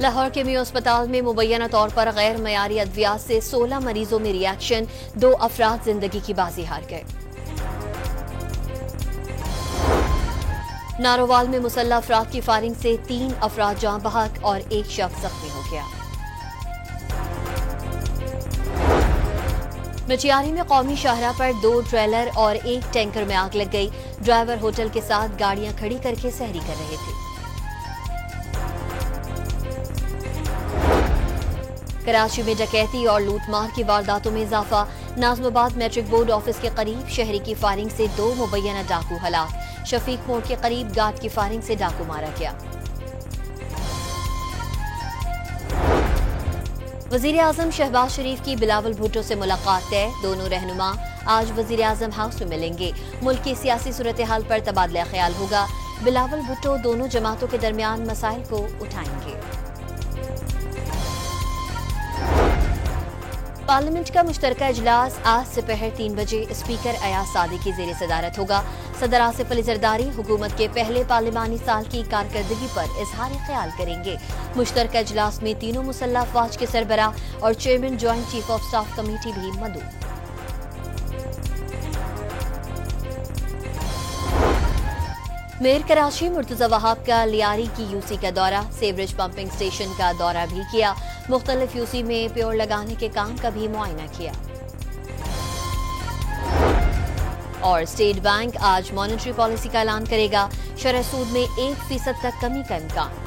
लाहौर के मियो अस्पताल में मुबैना तौर पर गैर मयारी अद्वियात से 16 मरीजों में रिएक्शन, 2 अफराद जिंदगी की बाजी हार गए। नारोवाल में मुसल्लह अफराद की फायरिंग से 3 अफराद जाँ बहक और 1 शख्स जख्मी हो गया। मचियारी में कौमी शाहराह पर 2 ट्रेलर और 1 टैंकर में आग लग गई। ड्राइवर होटल के साथ गाड़ियां खड़ी करके सहरी कर रहे थे। कराची में डकैती और लूटमार की वारदातों में इजाफा। नाज़माबाद मैट्रिक बोर्ड ऑफिस के करीब शहरी की फायरिंग से 2 मुबैना डाकू हलाक। शफीक मोड़ के करीब गार्ड की फायरिंग से डाकू मारा गया। वजीर आजम शहबाज शरीफ की बिलावल भुट्टो से मुलाकात तय। दोनों रहनुमा आज वजीर आजम हाउस में मिलेंगे। मुल्क की सियासी सूरत हाल पर तबादला ख्याल होगा। बिलावल भुट्टो दोनों जमातों के दरमियान मसाइल को उठाएंगे। पार्लियामेंट का मुश्तरका इजलास आज दोपहर 3 बजे स्पीकर अयाज सादी की ज़ेर सदारत होगा। सदर आसिफ अली जरदारी हुकूमत के पहले पार्लिमानी साल की कारकर्दगी पर इजहार ख्याल करेंगे। मुश्तरका इजलास में तीनों मुसल्लह अफवाज के सरबराह और chairman joint chief of staff committee भी मदऊ। मेयर कराची मुर्तजा वहाब का लियारी की यूसी का दौरा, सेवरेज पंपिंग स्टेशन का दौरा भी किया। मुख्तलिफ यूसी में प्योर लगाने के काम का भी मुआयना किया। और स्टेट बैंक आज मॉनेटरी पॉलिसी का ऐलान करेगा। शरह सूद में 1% तक कमी का इम्कान।